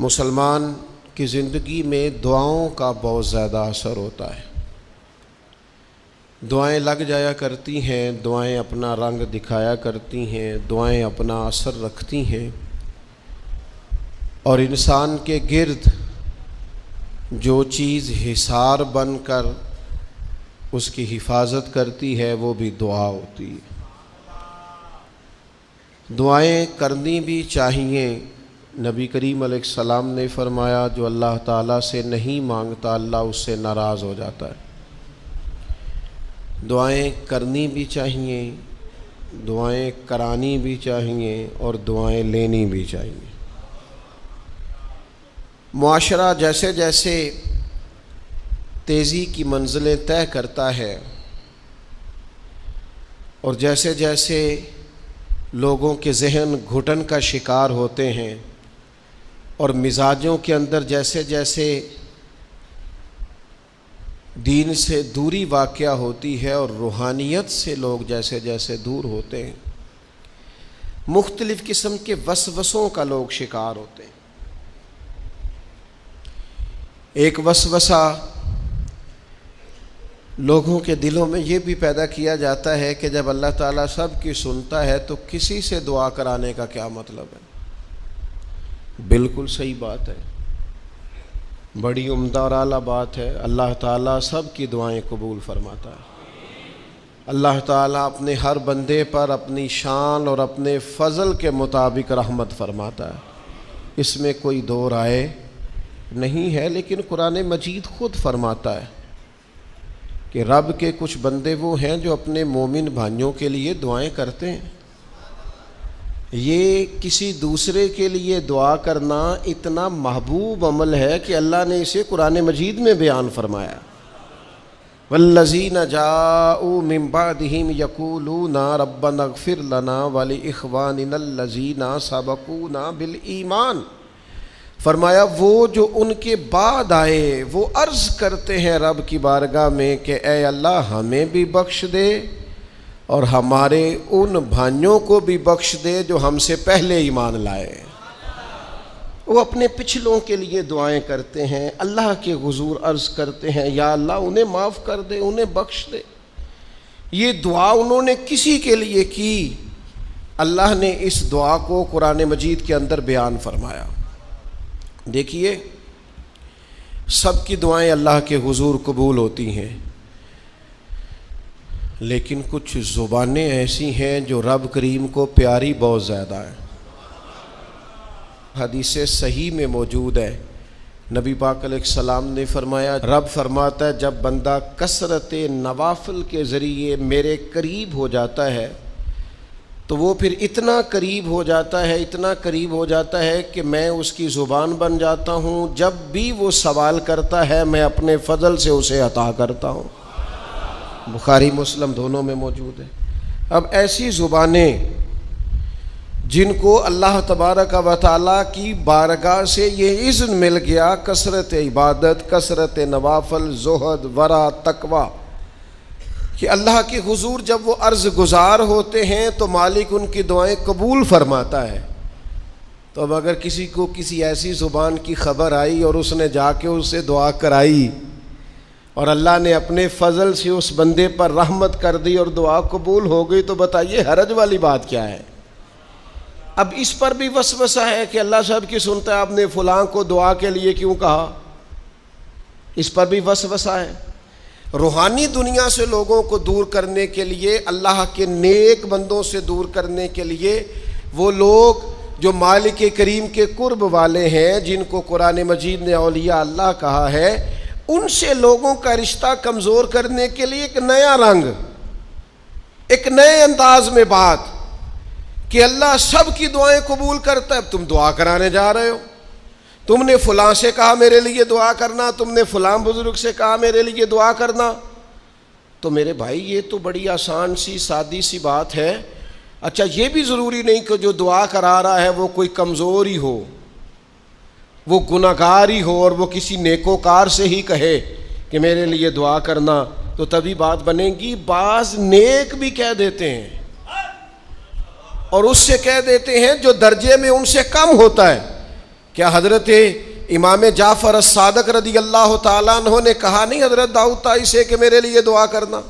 مسلمان کی زندگی میں دعاؤں کا بہت زیادہ اثر ہوتا ہے۔ دعائیں لگ جایا کرتی ہیں، دعائیں اپنا رنگ دکھایا کرتی ہیں، دعائیں اپنا اثر رکھتی ہیں، اور انسان کے گرد جو چیز حصار بن کر اس کی حفاظت کرتی ہے وہ بھی دعا ہوتی ہے۔ دعائیں کرنی بھی چاہیے۔ نبی کریم علیہ السلام نے فرمایا جو اللہ تعالیٰ سے نہیں مانگتا اللہ اس سے ناراض ہو جاتا ہے۔ دعائیں کرنی بھی چاہیے، دعائیں کرانی بھی چاہیے، اور دعائیں لینی بھی چاہیے۔ معاشرہ جیسے جیسے تیزی کی منزلیں طے کرتا ہے اور جیسے جیسے لوگوں کے ذہن گھٹن کا شکار ہوتے ہیں اور مزاجوں کے اندر جیسے جیسے دین سے دوری واقع ہوتی ہے اور روحانیت سے لوگ جیسے جیسے دور ہوتے ہیں، مختلف قسم کے وسوسوں کا لوگ شکار ہوتے ہیں۔ ایک وسوسہ لوگوں کے دلوں میں یہ بھی پیدا کیا جاتا ہے کہ جب اللہ تعالیٰ سب کی سنتا ہے تو کسی سے دعا کرانے کا کیا مطلب ہے؟ بالکل صحیح بات ہے، بڑی عمدہ اور اعلیٰ بات ہے۔ اللہ تعالیٰ سب کی دعائیں قبول فرماتا ہے۔ اللہ تعالیٰ اپنے ہر بندے پر اپنی شان اور اپنے فضل کے مطابق رحمت فرماتا ہے، اس میں کوئی دو رائے نہیں ہے۔ لیکن قرآن مجید خود فرماتا ہے کہ رب کے کچھ بندے وہ ہیں جو اپنے مومن بھائیوں کے لیے دعائیں کرتے ہیں۔ یہ کسی دوسرے کے لیے دعا کرنا اتنا محبوب عمل ہے کہ اللہ نے اسے قرآن مجید میں بیان فرمایا۔ والذین جاءوا من بعدہم یقولون ربنا اغفر لنا ولإخواننا الذین سبقونا بالایمان، فرمایا وہ جو ان کے بعد آئے وہ عرض کرتے ہیں رب کی بارگاہ میں کہ اے اللہ ہمیں بھی بخش دے اور ہمارے ان بھائیوں کو بھی بخش دے جو ہم سے پہلے ایمان لائے۔ وہ اپنے پچھلوں کے لیے دعائیں کرتے ہیں، اللہ کے حضور عرض کرتے ہیں یا اللہ انہیں معاف کر دے، انہیں بخش دے۔ یہ دعا انہوں نے کسی کے لیے کی، اللہ نے اس دعا کو قرآن مجید کے اندر بیان فرمایا۔ دیکھیے سب کی دعائیں اللہ کے حضور قبول ہوتی ہیں، لیکن کچھ زبانیں ایسی ہیں جو رب کریم کو پیاری بہت زیادہ ہیں۔ حدیث صحیح میں موجود ہے، نبی پاک علیہ السلام نے فرمایا، رب فرماتا ہے جب بندہ کثرت نوافل کے ذریعے میرے قریب ہو جاتا ہے تو وہ پھر اتنا قریب ہو جاتا ہے، اتنا قریب ہو جاتا ہے کہ میں اس کی زبان بن جاتا ہوں، جب بھی وہ سوال کرتا ہے میں اپنے فضل سے اسے عطا کرتا ہوں۔ بخاری مسلم دونوں میں موجود ہے۔ اب ایسی زبانیں جن کو اللہ تبارک و تعالیٰ کی بارگاہ سے یہ اذن مل گیا، کثرت عبادت، کثرت نوافل، زہد، ورع، تقوی، کہ اللہ کے حضور جب وہ عرض گزار ہوتے ہیں تو مالک ان کی دعائیں قبول فرماتا ہے۔ تو اب اگر کسی کو کسی ایسی زبان کی خبر آئی اور اس نے جا کے اس سے دعا کرائی اور اللہ نے اپنے فضل سے اس بندے پر رحمت کر دی اور دعا قبول ہو گئی، تو بتائیے حرج والی بات کیا ہے؟ اب اس پر بھی وسوسہ ہے کہ اللہ صاحب کی سنتا ہے، آپ نے فلاں کو دعا کے لیے کیوں کہا؟ اس پر بھی وسوسہ ہے۔ روحانی دنیا سے لوگوں کو دور کرنے کے لیے، اللہ کے نیک بندوں سے دور کرنے کے لیے، وہ لوگ جو مالک کریم کے قرب والے ہیں، جن کو قرآن مجید نے اولیاء اللہ کہا ہے، ان سے لوگوں کا رشتہ کمزور کرنے کے لیے ایک نیا رنگ، ایک نئے انداز میں بات کہ اللہ سب کی دعائیں قبول کرتا ہے۔ اب تم دعا کرانے جا رہے ہو، تم نے فلاں سے کہا میرے لیے دعا کرنا، تم نے فلاں بزرگ سے کہا میرے لیے دعا کرنا، تو میرے بھائی یہ تو بڑی آسان سی سادی سی بات ہے۔ اچھا یہ بھی ضروری نہیں کہ جو دعا کرا رہا ہے وہ کوئی کمزور ہی ہو، وہ گناہگار ہی ہو اور وہ کسی نیکوکار سے ہی کہے کہ میرے لیے دعا کرنا تو تبھی بات بنے گی۔ بعض نیک بھی کہہ دیتے ہیں اور اس سے کہہ دیتے ہیں جو درجے میں ان سے کم ہوتا ہے کیا حضرت امام جعفر الصادق رضی اللہ تعالیٰ عنہ نے کہا نہیں حضرت داؤد طائی سے کہ میرے لیے دعا کرنا؟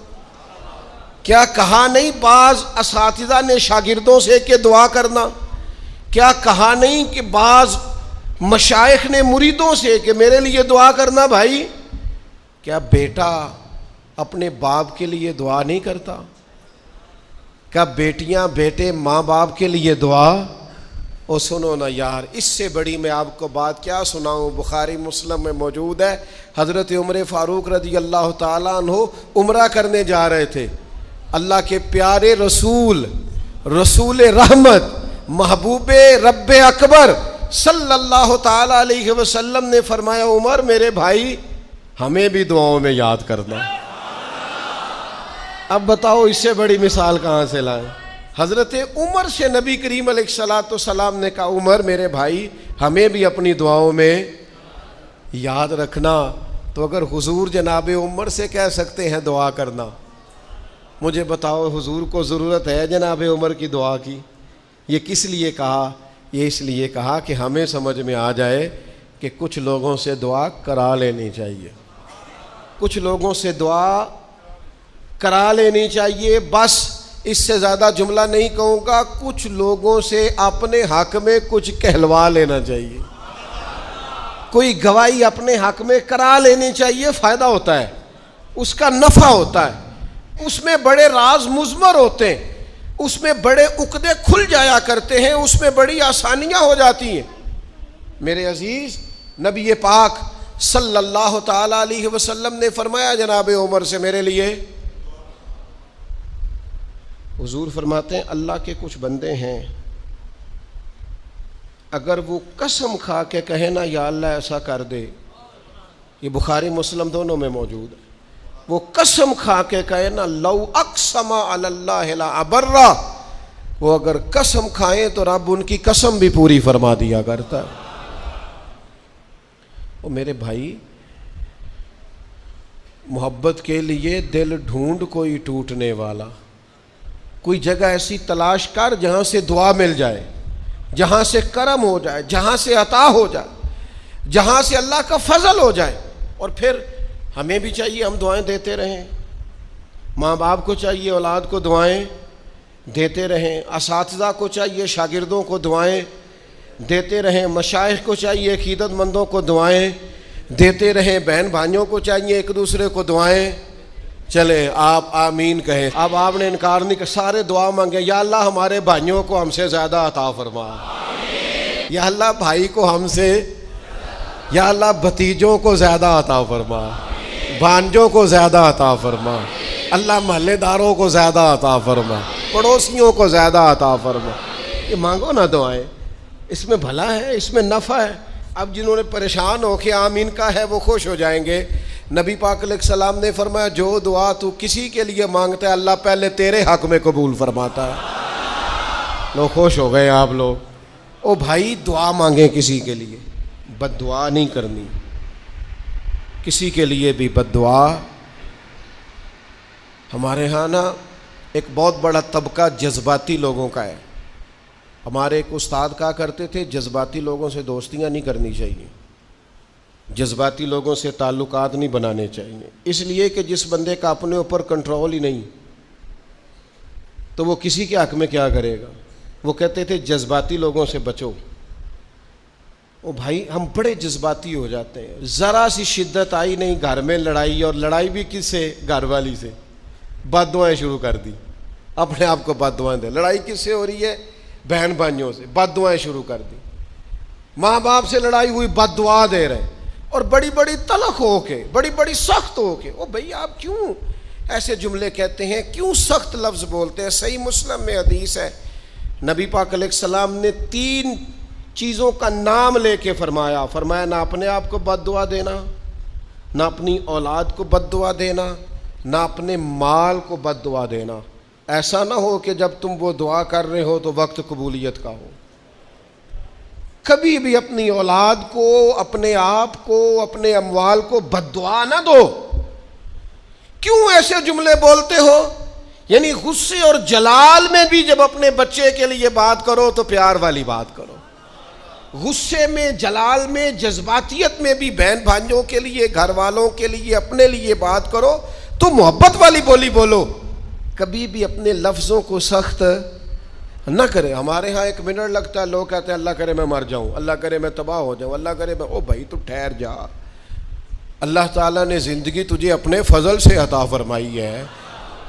کیا کہا نہیں بعض اساتذہ نے شاگردوں سے کہ دعا کرنا؟ کیا کہا نہیں کہ بعض مشائخ نے مریدوں سے کہ میرے لیے دعا کرنا بھائی؟ کیا بیٹا اپنے باپ کے لیے دعا نہیں کرتا؟ کیا بیٹیاں بیٹے ماں باپ کے لیے دعا؟ او سنو نا یار، اس سے بڑی میں آپ کو بات کیا سناؤں؟ بخاری مسلم میں موجود ہے، حضرت عمر فاروق رضی اللہ تعالیٰ عنہ عمرہ کرنے جا رہے تھے. اللہ کے پیارے رسول، رسول رحمت، محبوب رب اکبر صلی اللہ تعالیٰ علیہ وسلم نے فرمایا عمر میرے بھائی ہمیں بھی دعاؤں میں یاد کرنا. اب بتاؤ اس سے بڑی مثال کہاں سے لائیں؟ حضرت عمر سے نبی کریم علیہ الصلوۃ والسلام نے کہا عمر میرے بھائی ہمیں بھی اپنی دعاؤں میں یاد رکھنا. تو اگر حضور جناب عمر سے کہہ سکتے ہیں دعا کرنا، مجھے بتاؤ حضور کو ضرورت ہے جناب عمر کی دعا کی؟ یہ کس لیے کہا؟ یہ اس لیے کہا کہ ہمیں سمجھ میں آ جائے کہ کچھ لوگوں سے دعا کرا لینی چاہیے، کچھ لوگوں سے دعا کرا لینی چاہیے. بس اس سے زیادہ جملہ نہیں کہوں گا، کچھ لوگوں سے اپنے حق میں کچھ کہلوا لینا چاہیے، کوئی گواہی اپنے حق میں کرا لینی چاہیے. فائدہ ہوتا ہے، اس کا نفع ہوتا ہے، اس میں بڑے راز مضمر ہوتے ہیں، اس میں بڑے عقدے کھل جایا کرتے ہیں، اس میں بڑی آسانیاں ہو جاتی ہیں. میرے عزیز نبی پاک صلی اللہ تعالی علیہ وسلم نے فرمایا جناب عمر سے میرے لیے. حضور فرماتے ہیں اللہ کے کچھ بندے ہیں اگر وہ قسم کھا کے کہے نا یا اللہ ایسا کر دے، یہ بخاری مسلم دونوں میں موجود ہے، وہ قسم کھا کے کہے نا لو اقسم علی اللہ لا ابرہ، وہ اگر قسم کھائیں تو رب ان کی قسم بھی پوری فرما دیا کرتا ہے. اور میرے بھائی محبت کے لیے دل ڈھونڈ کوئی ٹوٹنے والا، کوئی جگہ ایسی تلاش کر جہاں سے دعا مل جائے، جہاں سے کرم ہو جائے، جہاں سے عطا ہو جائے، جہاں سے اللہ کا فضل ہو جائے. اور پھر ہمیں بھی چاہیے ہم دعائیں دیتے رہیں، ماں باپ کو چاہیے اولاد کو دعائیں دیتے رہیں، اساتذہ کو چاہیے شاگردوں کو دعائیں دیتے رہیں، مشائخ کو چاہیے عقیدت مندوں کو دعائیں دیتے رہیں، بہن بھائیوں کو چاہیے ایک دوسرے کو دعائیں. چلے آپ آمین کہیں. اب آپ نے انکار نہیں کہ سارے دعا مانگے یا اللہ ہمارے بھائیوں کو ہم سے زیادہ عطا فرما، یا اللہ بھائی کو ہم سے، یا اللہ بھتیجوں کو زیادہ عطا فرما، بھانجوں کو زیادہ عطا فرما، اللہ محلے داروں کو زیادہ عطا فرما، پڑوسیوں کو زیادہ عطا فرما. یہ مانگو نا دعائیں، اس میں بھلا ہے، اس میں نفع ہے. اب جنہوں نے پریشان ہو کے آمین کا ہے وہ خوش ہو جائیں گے. نبی پاک علیہ السلام نے فرمایا جو دعا تو کسی کے لیے مانگتا ہے اللہ پہلے تیرے حق میں قبول فرماتا ہے. لوگ خوش ہو گئے آپ لوگ. او بھائی دعا مانگیں کسی کے لیے، بد دعا نہیں کرنی کسی کے لیے بھی بد دعا. ہمارے ہاں نا ایک بہت بڑا طبقہ جذباتی لوگوں کا ہے. ہمارے ایک استاد کہا کرتے تھے جذباتی لوگوں سے دوستیاں نہیں کرنی چاہیے، جذباتی لوگوں سے تعلقات نہیں بنانے چاہیے، اس لیے کہ جس بندے کا اپنے اوپر کنٹرول ہی نہیں تو وہ کسی کے حق میں کیا کرے گا. وہ کہتے تھے جذباتی لوگوں سے بچو. او بھائی ہم بڑے جذباتی ہو جاتے ہیں، ذرا سی شدت آئی نہیں گھر میں لڑائی، اور لڑائی بھی کس سے؟ گھر والی سے. بد دعائیں شروع کر دی، اپنے آپ کو بد دعائیں دے. لڑائی کس سے ہو رہی ہے؟ بہن بھائیوں سے. بد دعائیں شروع کر دی. ماں باپ سے لڑائی ہوئی، بد دعا دے رہے، اور بڑی بڑی تلخ ہو کے، بڑی بڑی سخت ہو کے. او بھئی آپ کیوں ایسے جملے کہتے ہیں، کیوں سخت لفظ بولتے ہیں؟ صحیح مسلم میں حدیث ہے، نبی پاک علیہ السلام نے 3 چیزوں کا نام لے کے فرمایا نہ اپنے آپ کو بد دعا دینا، نہ اپنی اولاد کو بد دعا دینا، نہ اپنے مال کو بد دعا دینا. ایسا نہ ہو کہ جب تم وہ دعا کر رہے ہو تو وقت قبولیت کا ہو. کبھی بھی اپنی اولاد کو، اپنے آپ کو، اپنے اموال کو بد دعا نہ دو. کیوں ایسے جملے بولتے ہو؟ یعنی غصے اور جلال میں بھی جب اپنے بچے کے لیے بات کرو تو پیار والی بات کرو. غصے میں، جلال میں، جذباتیت میں بھی بہن بھائیوں کے لیے، گھر والوں کے لیے، اپنے لیے بات کرو تو محبت والی بولی بولو، کبھی بھی اپنے لفظوں کو سخت نہ کرے۔ ہمارے ہاں 1 منٹ لگتا ہے، لوگ کہتے ہیں اللہ کرے میں مر جاؤں، اللہ کرے میں تباہ ہو جاؤں، اللہ کرے میں، او بھائی تو ٹھہر جا، اللہ تعالیٰ نے زندگی تجھے اپنے فضل سے عطا فرمائی ہے،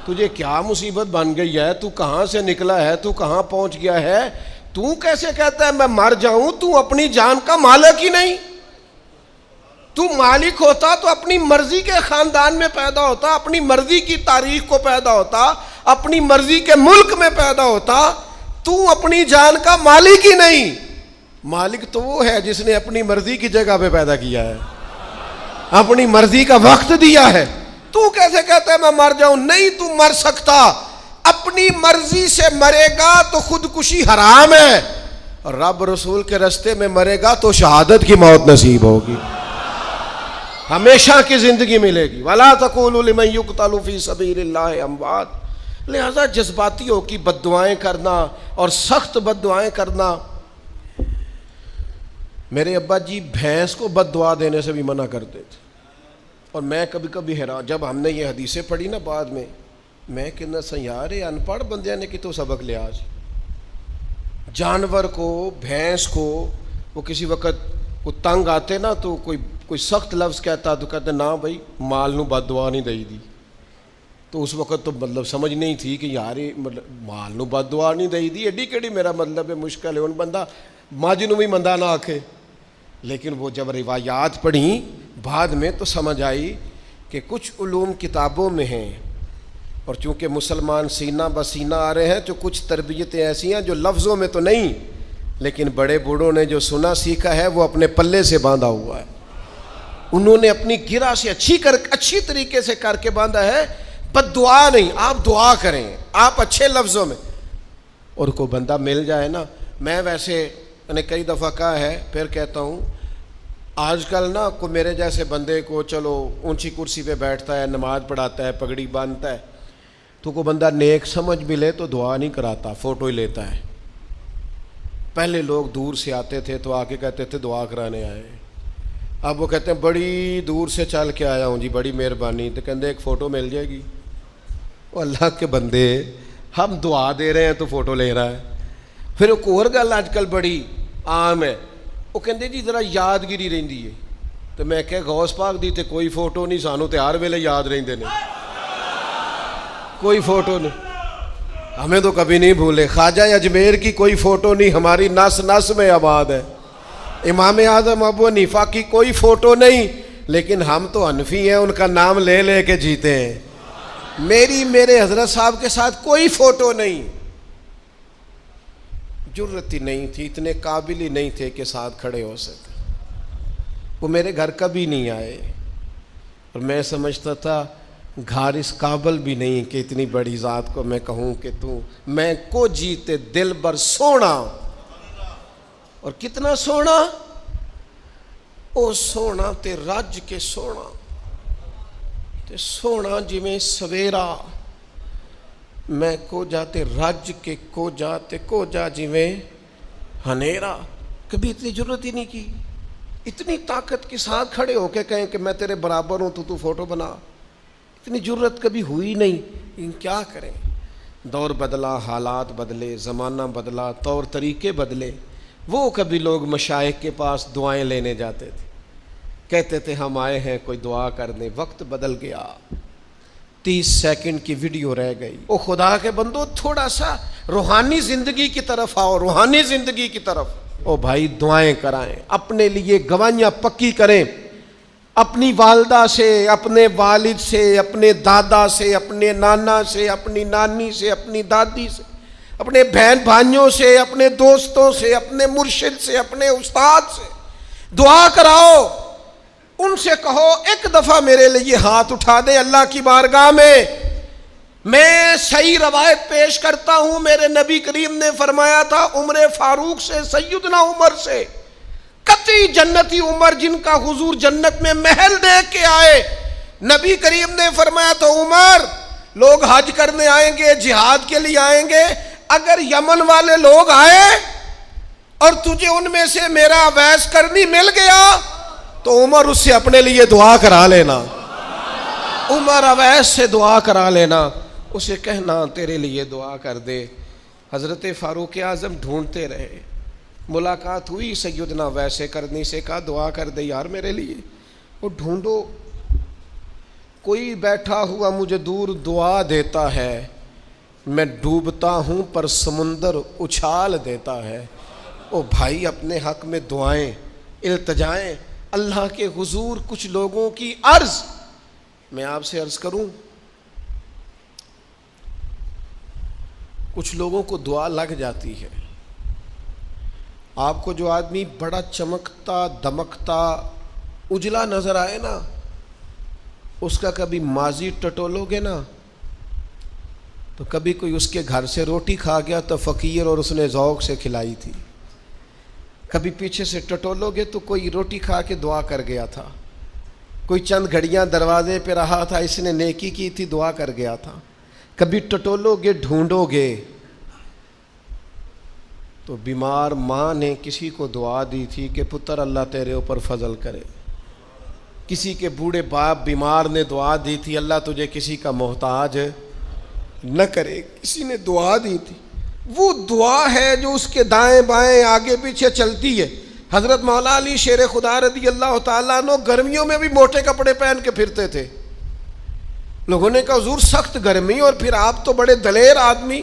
تجھے کیا مصیبت بن گئی ہے، تو کہاں سے نکلا ہے، تو کہاں پہنچ گیا ہے، تو کیسے کہتا ہے میں مر جاؤں؟ تو اپنی جان کا مالک ہی نہیں، تو مالک ہوتا تو اپنی مرضی کے خاندان میں پیدا ہوتا، اپنی مرضی کی تاریخ کو پیدا ہوتا، اپنی مرضی کے ملک میں پیدا ہوتا، تو اپنی جان کا مالک ہی نہیں۔ مالک تو وہ ہے جس نے اپنی مرضی کی جگہ پہ پیدا کیا ہے، اپنی مرضی کا وقت دیا ہے۔ تو کیسے کہتا ہے میں مر جاؤں؟ نہیں، تو مر سکتا، اپنی مرضی سے مرے گا تو خودکشی حرام ہے، اور رب رسول کے راستے میں مرے گا تو شہادت کی موت نصیب ہوگی، ہمیشہ کی زندگی ملے گی۔ وَلَا تَقُولُوا لِمَن يُقْتَلُ فِي سَبِيلِ اللَّهِ أَمْوَاتٌ۔ لہذا جذباتیوں کی بد دعائیں کرنا اور سخت بد دعائیں کرنا، میرے ابا جی بھینس کو بد دعا دینے سے بھی منع کرتے تھے، اور میں کبھی کبھی حیران، جب ہم نے یہ حدیثیں پڑھی نا بعد میں کہنا سا یار ان پڑھ بندیاں نے کتوں سبق لیا جی۔ جانور کو، بھینس کو، وہ کسی وقت وہ تنگ آتے نا تو کوئی سخت لفظ کہتا تو کہتے نہ بھائی مال نو بد دعا نہیں دئی دی، تو اس وقت تو مطلب سمجھ نہیں تھی کہ یار مطلب مال نو بد دعا نہیں دئی دی، ایڈی کیڑی میرا مطلب ہے، مشکل ہے ان بندہ ماج نو بھی مندہ نہ آکھے۔ لیکن وہ جب روایات پڑھیں بعد میں تو سمجھ آئی کہ کچھ علوم کتابوں میں ہیں، اور چونکہ مسلمان سینہ بسینہ آ رہے ہیں تو کچھ تربیتیں ایسی ہیں جو لفظوں میں تو نہیں، لیکن بڑے بوڑھوں نے جو سنا سیکھا ہے وہ اپنے پلے سے باندھا ہوا ہے، انہوں نے اپنی گرہ سے اچھی طریقے سے کر کے باندھا ہے۔ بد دعا نہیں، آپ دعا کریں، آپ اچھے لفظوں میں، اور کوئی بندہ مل جائے نا، میں ویسے میں نے کئی دفعہ کہا ہے پھر کہتا ہوں، آج کل نا کوئی میرے جیسے بندے کو چلو اونچی کرسی پہ بیٹھتا ہے، نماز پڑھاتا ہے، پگڑی باندھتا ہے، تو کوئی بندہ نیک سمجھ بھی لے تو دعا نہیں کراتا، فوٹو ہی لیتا ہے۔ پہلے لوگ دور سے آتے تھے تو آ کے کہتے تھے دعا کرانے آئے، اب وہ کہتے ہیں بڑی دور سے چل کے آیا ہوں جی، بڑی مہربانی، تو کہتے ایک فوٹو مل جائے گی۔ وہ اللہ کے بندے، ہم دعا دے رہے ہیں تو فوٹو لے رہا ہے۔ پھر ایک اور گل آج کل بڑی عام ہے، وہ کہتے جی ذرا یادگیری رہندی ہے، تو میں کہ غوث پاک دی تے کوئی فوٹو نہیں، سانو تے ہر ویلے یاد رہندے نے، کوئی فوٹو نہیں، ہمیں تو کبھی نہیں بھولے۔ خواجہ اجمیر کی کوئی فوٹو نہیں، ہماری نس نس میں آباد ہے۔ امام اعظم ابو حنیفہ کی کوئی فوٹو نہیں، لیکن ہم تو حنفی ہیں، ان کا نام لے لے کے جیتے ہیں۔ میرے حضرت صاحب کے ساتھ کوئی فوٹو نہیں، جرت ہی نہیں تھی، اتنے قابل ہی نہیں تھے کہ ساتھ کھڑے ہو سکے۔ وہ میرے گھر کبھی نہیں آئے، اور میں سمجھتا تھا گھر اس قابل بھی نہیں کہ اتنی بڑی ذات کو میں کہوں کہ تو میں کو جیتے دل بر سونا، اور کتنا سونا، او سونا تے رج کے سونا تے سونا جویں سویرا، میں کو جاتے رج کے کو جاتے کو جا جویں ہنیرا۔ کبھی اتنی ضرورت ہی نہیں کی، اتنی طاقت کے ساتھ کھڑے ہو کے کہیں کہ میں تیرے برابر ہوں تو فوٹو بنا، اتنی ضرورت کبھی ہوئی نہیں۔ لیکن کیا کریں، دور بدلا، حالات بدلے، زمانہ بدلا، طور طریقے بدلے۔ وہ کبھی لوگ مشائخ کے پاس دعائیں لینے جاتے تھے، کہتے تھے ہم آئے ہیں کوئی دعا کر دیں، وقت بدل گیا، 30 سیکنڈ کی ویڈیو رہ گئی۔ او خدا کے بندو، تھوڑا سا روحانی زندگی کی طرف آؤ، روحانی زندگی کی طرف۔ او بھائی دعائیں کرائیں، اپنے لیے گواہیاں پکی کریں، اپنی والدہ سے، اپنے والد سے، اپنے دادا سے، اپنے نانا سے، اپنی نانی سے، اپنی دادی سے، اپنے بہن بھائیوں سے، اپنے دوستوں سے، اپنے مرشد سے، اپنے استاد سے دعا کراؤ۔ ان سے کہو ایک دفعہ میرے لیے ہاتھ اٹھا دے اللہ کی بارگاہ میں صحیح روایت پیش کرتا ہوں، میرے نبی کریم نے فرمایا تھا عمر فاروق سے، سیدنا عمر سے، قطعی جنتی عمر جن کا حضور جنت میں محل دیکھ کے آئے، نبی کریم نے فرمایا تو عمر لوگ حج کرنے آئیں گے، جہاد کے لیے آئیں گے، اگر یمن والے لوگ آئے اور تجھے ان میں سے میرا اویس کرنی مل گیا تو عمر اس سے اپنے لیے دعا کرا لینا، عمر اویس سے دعا کرا لینا، اسے کہنا تیرے لیے دعا کر دے۔ حضرت فاروق اعظم ڈھونڈتے رہے، ملاقات ہوئی سیدنا اویس کرنی سے، کہا دعا کر دے یار میرے لیے۔ وہ ڈھونڈو، کوئی بیٹھا ہوا مجھے دور دعا دیتا ہے، میں ڈوبتا ہوں پر سمندر اچھال دیتا ہے۔ او بھائی اپنے حق میں دعائیں التجائیں اللہ کے حضور۔ کچھ لوگوں کی عرض، میں آپ سے عرض کروں، کچھ لوگوں کو دعا لگ جاتی ہے۔ آپ کو جو آدمی بڑا چمکتا دمکتا اجلا نظر آئے نا، اس کا کبھی ماضی ٹٹولو گے نا تو کبھی کوئی اس کے گھر سے روٹی کھا گیا تو فقیر اور اس نے ذوق سے کھلائی تھی، کبھی پیچھے سے ٹٹولو گے تو کوئی روٹی کھا کے دعا کر گیا تھا، کوئی چند گھڑیاں دروازے پہ رہا تھا، اس نے نیکی کی تھی دعا کر گیا تھا۔ کبھی ٹٹولو گے ڈھونڈو گے تو بیمار ماں نے کسی کو دعا دی تھی کہ پتر اللہ تیرے اوپر فضل کرے، کسی کے بوڑھے باپ بیمار نے دعا دی تھی اللہ تجھے کسی کا محتاج نہ کرے، کسی نے دعا دی تھی۔ وہ دعا ہے جو اس کے دائیں بائیں آگے پیچھے چلتی ہے۔ حضرت مولا علی شیر خدا رضی اللہ تعالیٰ عنہ گرمیوں میں بھی موٹے کپڑے پہن کے پھرتے تھے۔ لوگوں نے کہا حضور سخت گرمی اور پھر آپ تو بڑے دلیر آدمی،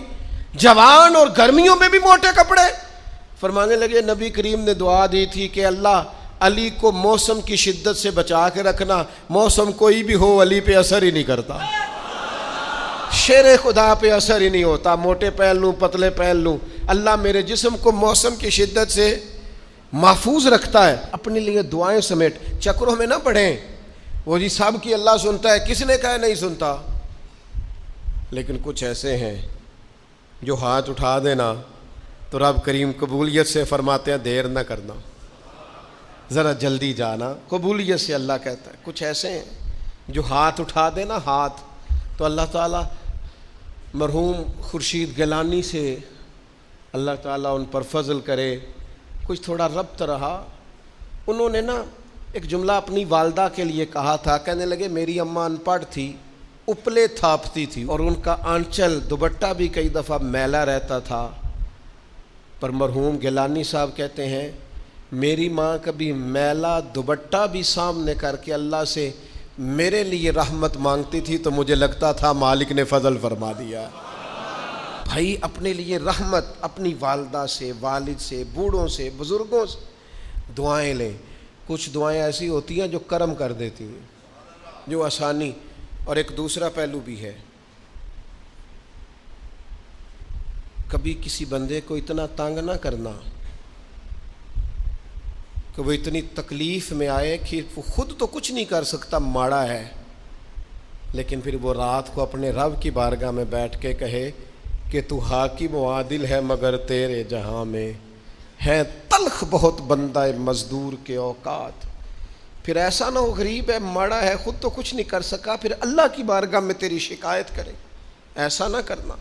جوان اور گرمیوں میں بھی موٹے کپڑے۔ فرمانے لگے نبی کریم نے دعا دی تھی کہ اللہ علی کو موسم کی شدت سے بچا کے رکھنا، موسم کوئی بھی ہو علی پہ اثر ہی نہیں کرتا، شیر خدا پہ اثر ہی نہیں ہوتا، موٹے پہن لوں پتلے پہن لوں، اللہ میرے جسم کو موسم کی شدت سے محفوظ رکھتا ہے۔ اپنے لیے دعائیں سمیٹ، چکروں میں نہ پڑھیں، وہ جی سب کی اللہ سنتا ہے، کس نے کہا نہیں سنتا؟ لیکن کچھ ایسے ہیں جو ہاتھ اٹھا دینا تو رب کریم قبولیت سے فرماتے ہیں دیر نہ کرنا، ذرا جلدی جانا، قبولیت سے اللہ کہتا ہے۔ کچھ ایسے ہیں جو ہاتھ اٹھا دینا ہاتھ تو اللہ تعالیٰ مرحوم خورشید گیلانی سے اللہ تعالیٰ ان پر فضل کرے۔ کچھ تھوڑا ربط رہا، انہوں نے نا ایک جملہ اپنی والدہ کے لیے کہا تھا، کہنے لگے میری اماں ان پڑھ تھی، اپلے تھاپتی تھی اور ان کا آنچل دوپٹہ بھی کئی دفعہ میلا رہتا تھا، پر مرحوم گیلانی صاحب کہتے ہیں میری ماں کبھی میلا دوپٹہ بھی سامنے کر کے اللہ سے میرے لیے رحمت مانگتی تھی تو مجھے لگتا تھا مالک نے فضل فرما دیا۔ بھائی اپنے لیے رحمت اپنی والدہ سے، والد سے، بوڑھوں سے، بزرگوں سے دعائیں لیں۔ کچھ دعائیں ایسی ہوتی ہیں جو کرم کر دیتی ہیں، جو آسانی۔ اور ایک دوسرا پہلو بھی ہے، کبھی کسی بندے کو اتنا تنگ نہ کرنا کہ وہ اتنی تکلیف میں آئے کہ وہ خود تو کچھ نہیں کر سکتا، ماڑا ہے، لیکن پھر وہ رات کو اپنے رب کی بارگاہ میں بیٹھ کے کہے کہ تو حاکم و عادل ہے مگر تیرے جہاں میں ہے تلخ بہت بندہ مزدور کے اوقات۔ پھر ایسا نہ ہو غریب ہے، ماڑا ہے، خود تو کچھ نہیں کر سکا، پھر اللہ کی بارگاہ میں تیری شکایت کرے، ایسا نہ کرنا۔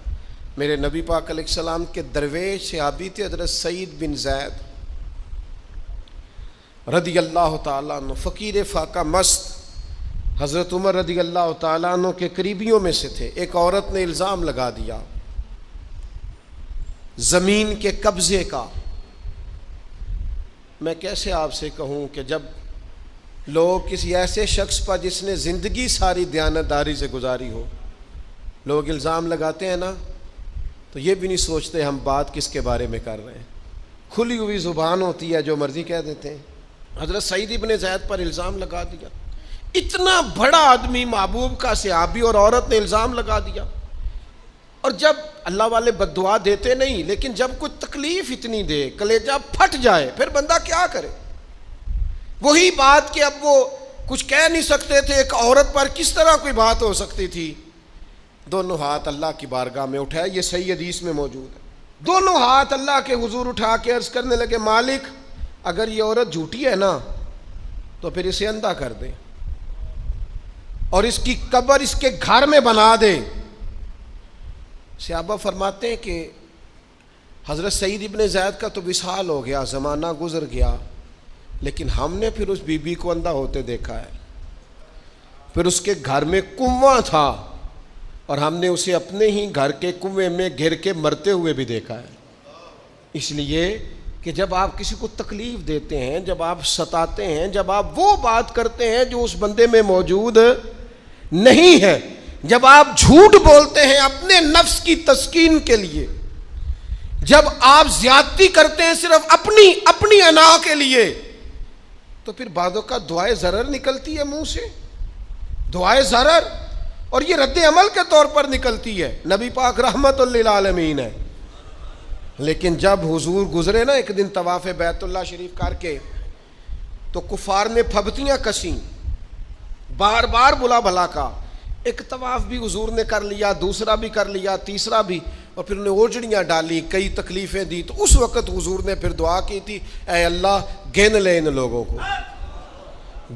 میرے نبی پاک علیہ السلام کے درویش صحابی تھے حضرت سعید بن زید رضی اللہ تعالیٰ عنہ، فقیر فاقہ مست، حضرت عمر رضی اللہ تعالیٰ عنہ کے قریبیوں میں سے تھے۔ ایک عورت نے الزام لگا دیا زمین کے قبضے کا۔ میں کیسے آپ سے کہوں کہ جب لوگ کسی ایسے شخص پر جس نے زندگی ساری دیانتداری سے گزاری ہو، لوگ الزام لگاتے ہیں نا تو یہ بھی نہیں سوچتے ہم بات کس کے بارے میں کر رہے ہیں، کھلی ہوئی زبان ہوتی ہے جو مرضی کہہ دیتے ہیں۔ حضرت سعید ابن زید پر الزام لگا دیا، اتنا بڑا آدمی محبوب کا صحابی اور عورت نے الزام لگا دیا۔ اور جب اللہ والے بد دعا دیتے نہیں، لیکن جب کوئی تکلیف اتنی دے کلیجہ پھٹ جائے پھر بندہ کیا کرے؟ وہی بات کہ اب وہ کچھ کہہ نہیں سکتے تھے، ایک عورت پر کس طرح کوئی بات ہو سکتی تھی؟ دونوں ہاتھ اللہ کی بارگاہ میں اٹھائے، یہ صحیح حدیث میں موجود ہے۔ دونوں ہاتھ اللہ کے حضور اٹھا کے عرض کرنے لگے مالک اگر یہ عورت جھوٹی ہے نا تو پھر اسے اندھا کر دے اور اس کی قبر اس کے گھر میں بنا دے۔ صحابہ فرماتے ہیں کہ حضرت سعید ابن زید کا تو وصال ہو گیا، زمانہ گزر گیا، لیکن ہم نے پھر اس بی بی کو اندھا ہوتے دیکھا ہے، پھر اس کے گھر میں کنواں تھا اور ہم نے اسے اپنے ہی گھر کے کنویں میں گر کے مرتے ہوئے بھی دیکھا ہے۔ اس لیے کہ جب آپ کسی کو تکلیف دیتے ہیں، جب آپ ستاتے ہیں، جب آپ وہ بات کرتے ہیں جو اس بندے میں موجود نہیں ہے، جب آپ جھوٹ بولتے ہیں اپنے نفس کی تسکین کے لیے، جب آپ زیادتی کرتے ہیں صرف اپنی انا کے لیے، تو پھر بعضوں کا دعائے ضرر نکلتی ہے منہ سے، دعائے ضرر، اور یہ رد عمل کے طور پر نکلتی ہے۔ نبی پاک رحمت للعالمین ہے، لیکن جب حضور گزرے نا ایک دن طواف بیت اللہ شریف کر کے، تو کفار نے پھبتیاں کسیں، بار بار بلا بھلا کا، ایک طواف بھی حضور نے کر لیا، دوسرا بھی کر لیا، تیسرا بھی، اور پھر انہیں اوجڑیاں ڈالی، کئی تکلیفیں دی، تو اس وقت حضور نے پھر دعا کی تھی، اے اللہ گن لے ان لوگوں کو،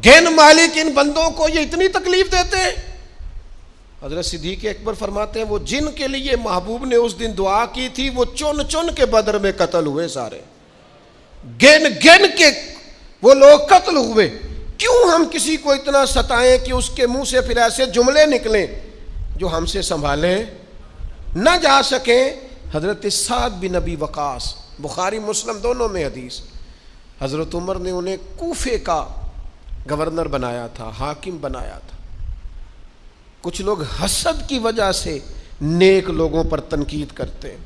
گن مالک ان بندوں کو، یہ اتنی تکلیف دیتے ہیں۔ حضرت صدیق اکبر فرماتے ہیں وہ جن کے لیے محبوب نے اس دن دعا کی تھی وہ چن چن کے بدر میں قتل ہوئے، سارے گن گن کے وہ لوگ قتل ہوئے۔ کیوں ہم کسی کو اتنا ستائیں کہ اس کے منہ سے پھر ایسے جملے نکلیں جو ہم سے سنبھالے نہ جا سکیں۔ حضرت سعد بن ابی وقاص، بخاری مسلم دونوں میں حدیث، حضرت عمر نے انہیں کوفے کا گورنر بنایا تھا، حاکم بنایا تھا۔ کچھ لوگ حسد کی وجہ سے نیک لوگوں پر تنقید کرتے ہیں،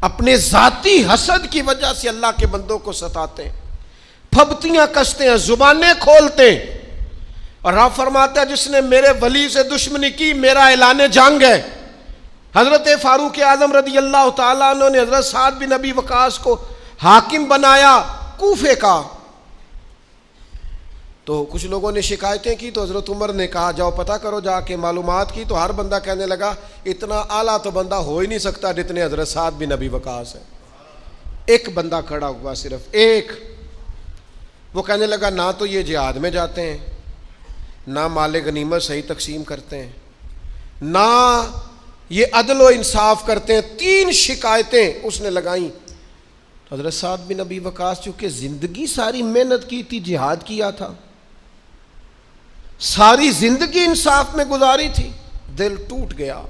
اپنے ذاتی حسد کی وجہ سے اللہ کے بندوں کو ستاتے ہیں، پھبتیاں کستے ہیں، زبانیں کھولتے ہیں، اور آپ فرماتے ہیں جس نے میرے ولی سے دشمنی کی میرا اعلان جنگ ہے۔ حضرت فاروق اعظم رضی اللہ تعالیٰ عنہ نے حضرت سعد بن ابی وقاص کو حاکم بنایا کوفے کا، تو کچھ لوگوں نے شکایتیں کی، تو حضرت عمر نے کہا جاؤ پتہ کرو جا کے، معلومات کی، تو ہر بندہ کہنے لگا اتنا اعلیٰ تو بندہ ہو ہی نہیں سکتا جتنے حضرت سعد بن ابی وقاص ہیں۔ ایک بندہ کھڑا ہوا، صرف ایک، وہ کہنے لگا نہ تو یہ جہاد میں جاتے ہیں، نہ مال غنیمت صحیح تقسیم کرتے ہیں، نہ یہ عدل و انصاف کرتے ہیں۔ 3 شکایتیں اس نے لگائیں۔ حضرت سعد بن ابی وقاص چونکہ زندگی ساری محنت کی تھی، جہاد کیا تھا، ساری زندگی انصاف میں گزاری تھی، دل ٹوٹ گیا،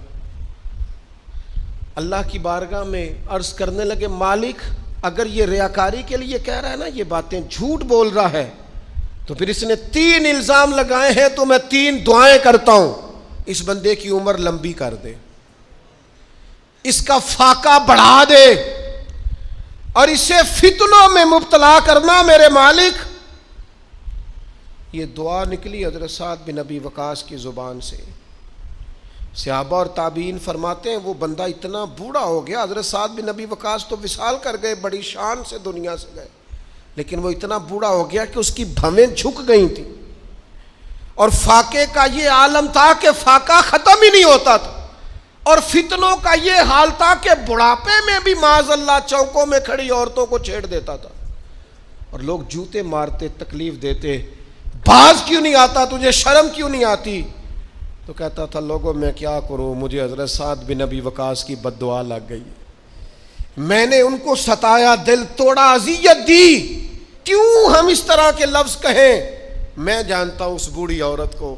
اللہ کی بارگاہ میں عرض کرنے لگے مالک اگر یہ ریاکاری کے لیے کہہ رہا ہے نا، یہ باتیں جھوٹ بول رہا ہے، تو پھر اس نے 3 الزام لگائے ہیں، تو میں 3 دعائیں کرتا ہوں، اس بندے کی عمر لمبی کر دے، اس کا فاقہ بڑھا دے، اور اسے فتنوں میں مبتلا کرنا میرے مالک۔ یہ دعا نکلی حضرت سعد بن ابی وقاص کی زبان سے۔ صحابہ اور تابعین فرماتے ہیں وہ بندہ اتنا بوڑھا ہو گیا، حضرت سعد بن ابی وقاص تو وصال کر گئے، بڑی شان سے دنیا سے گئے، لیکن وہ اتنا بوڑھا ہو گیا کہ اس کی بھویں جھک گئی تھیں، اور فاقے کا یہ عالم تھا کہ فاقہ ختم ہی نہیں ہوتا تھا، اور فتنوں کا یہ حال تھا کہ بڑھاپے میں بھی معاذ اللہ چوکوں میں کھڑی عورتوں کو چھیڑ دیتا تھا، اور لوگ جوتے مارتے، تکلیف دیتے، باز کیوں نہیں آتا، تجھے شرم کیوں نہیں آتی؟ تو کہتا تھا لوگوں میں کیا کروں، مجھے حضرت سعد بن ابی وقاص کی بد دعا لگ گئی، میں نے ان کو ستایا، دل توڑا، اذیت دی، کیوں ہم اس طرح کے لفظ کہیں؟ میں جانتا ہوں اس بوڑھی عورت کو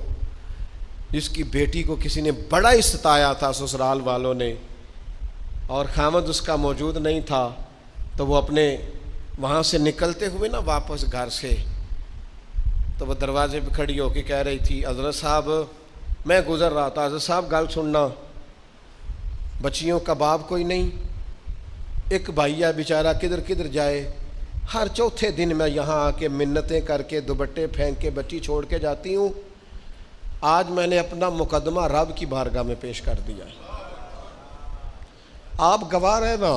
جس کی بیٹی کو کسی نے بڑا ہی ستایا تھا سسرال والوں نے، اور خامد اس کا موجود نہیں تھا، تو وہ اپنے وہاں سے نکلتے ہوئے نا واپس گھر سے، تو وہ دروازے پہ کھڑی ہو کے کہہ رہی تھی حضرت صاحب میں گزر رہا تھا، حضرت صاحب گل سننا، بچیوں کا باپ کوئی نہیں، ایک بھائیا بیچارہ کدھر کدھر جائے، ہر چوتھے دن میں یہاں آ کے منتیں کر کے دوپٹے پھینک کے بچی چھوڑ کے جاتی ہوں، آج میں نے اپنا مقدمہ رب کی بارگاہ میں پیش کر دیا، آپ گواہ رہے نا،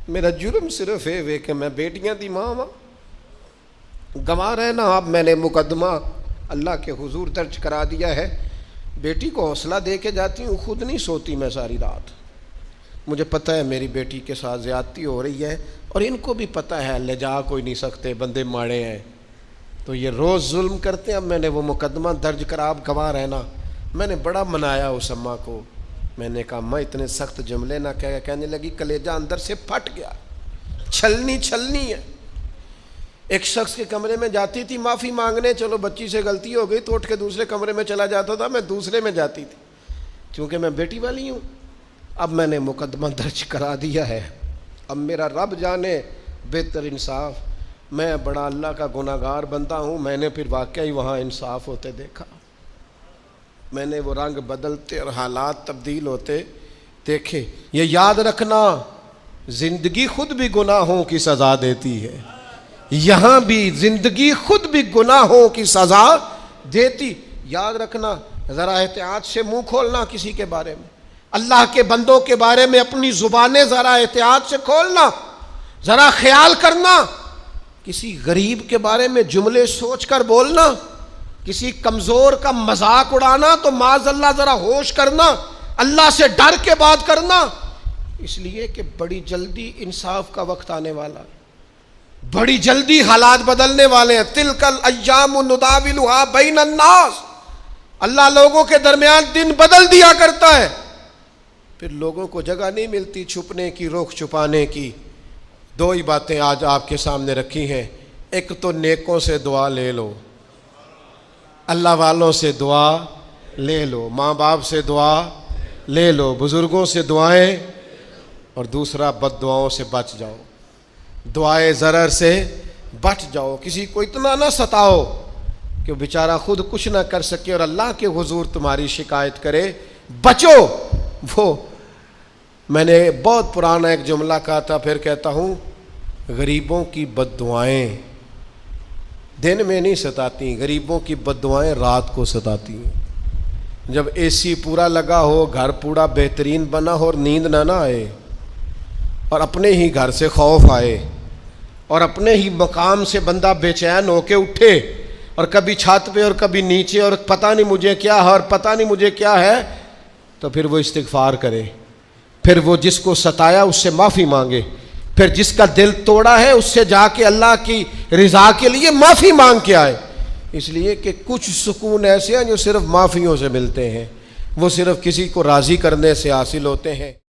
میرا جرم صرف ہے کہ میں بیٹیاں دی ماں ہوں، گواہ رہے نا آپ، میں نے مقدمہ اللہ کے حضور درج کرا دیا ہے، بیٹی کو حوصلہ دے کے جاتی ہوں، خود نہیں سوتی میں ساری رات، مجھے پتہ ہے میری بیٹی کے ساتھ زیادتی ہو رہی ہے، اور ان کو بھی پتہ ہے لے جا کوئی نہیں سکتے، بندے ماڑے ہیں، تو یہ روز ظلم کرتے ہیں، اب میں نے وہ مقدمہ درج کرا، آپ گواہ رہنا، میں نے بڑا منایا اس اماں کو، میں نے کہا میں اتنے سخت جملے نہ کہنے لگی کلیجہ اندر سے پھٹ گیا، چھلنی ہے۔ ایک شخص کے کمرے میں جاتی تھی معافی مانگنے، چلو بچی سے غلطی ہو گئی تو اٹھ کے دوسرے کمرے میں چلا جاتا تھا، میں دوسرے میں جاتی تھی کیونکہ میں بیٹی والی ہوں۔ اب میں نے مقدمہ درج کرا دیا ہے، اب میرا رب جانے بہتر انصاف، میں بڑا اللہ کا گناہگار بندہ ہوں۔ میں نے پھر واقعی وہاں انصاف ہوتے دیکھا، میں نے وہ رنگ بدلتے اور حالات تبدیل ہوتے دیکھے۔ یہ یاد رکھنا زندگی خود بھی گناہوں کی سزا دیتی ہے، یہاں بھی زندگی خود بھی گناہوں کی سزا دیتی۔ یاد رکھنا، ذرا احتیاط سے منہ کھولنا کسی کے بارے میں، اللہ کے بندوں کے بارے میں اپنی زبانیں ذرا احتیاط سے کھولنا، ذرا خیال کرنا، کسی غریب کے بارے میں جملے سوچ کر بولنا، کسی کمزور کا مذاق اڑانا تو معاذ اللہ ذرا ہوش کرنا، اللہ سے ڈر کے بات کرنا، اس لیے کہ بڑی جلدی انصاف کا وقت آنے والا ہے، بڑی جلدی حالات بدلنے والے ہیں۔ تلک الایام نداولھا بین الناس، اللہ لوگوں کے درمیان دن بدل دیا کرتا ہے، پھر لوگوں کو جگہ نہیں ملتی چھپنے کی، روک چھپانے کی۔ دو ہی باتیں آج آپ کے سامنے رکھی ہیں، ایک تو نیکوں سے دعا لے لو، اللہ والوں سے دعا لے لو، ماں باپ سے دعا لے لو، بزرگوں سے دعائیں، اور دوسرا بد دعاؤں سے بچ جاؤ، دعائے ضرر سے بچ جاؤ۔ کسی کو اتنا نہ ستاؤ کہ وہ بیچارہ خود کچھ نہ کر سکے اور اللہ کے حضور تمہاری شکایت کرے، بچو۔ وہ میں نے بہت پرانا ایک جملہ کہا تھا، پھر کہتا ہوں، غریبوں کی بد دعائیں دن میں نہیں ستاتی، غریبوں کی بد دعائیں رات کو ستاتی ہیں۔ جب اے سی پورا لگا ہو، گھر پورا بہترین بنا ہو اور نیند نہ آئے، اور اپنے ہی گھر سے خوف آئے، اور اپنے ہی مقام سے بندہ بے چین ہو کے اٹھے، اور کبھی چھت پہ اور کبھی نیچے، اور پتہ نہیں مجھے کیا ہے اور پتہ نہیں مجھے کیا ہے، تو پھر وہ استغفار کرے، پھر وہ جس کو ستایا اس سے معافی مانگے، پھر جس کا دل توڑا ہے اس سے جا کے اللہ کی رضا کے لیے معافی مانگ کے آئے۔ اس لیے کہ کچھ سکون ایسے ہیں جو صرف معافیوں سے ملتے ہیں، وہ صرف کسی کو راضی کرنے سے حاصل ہوتے ہیں۔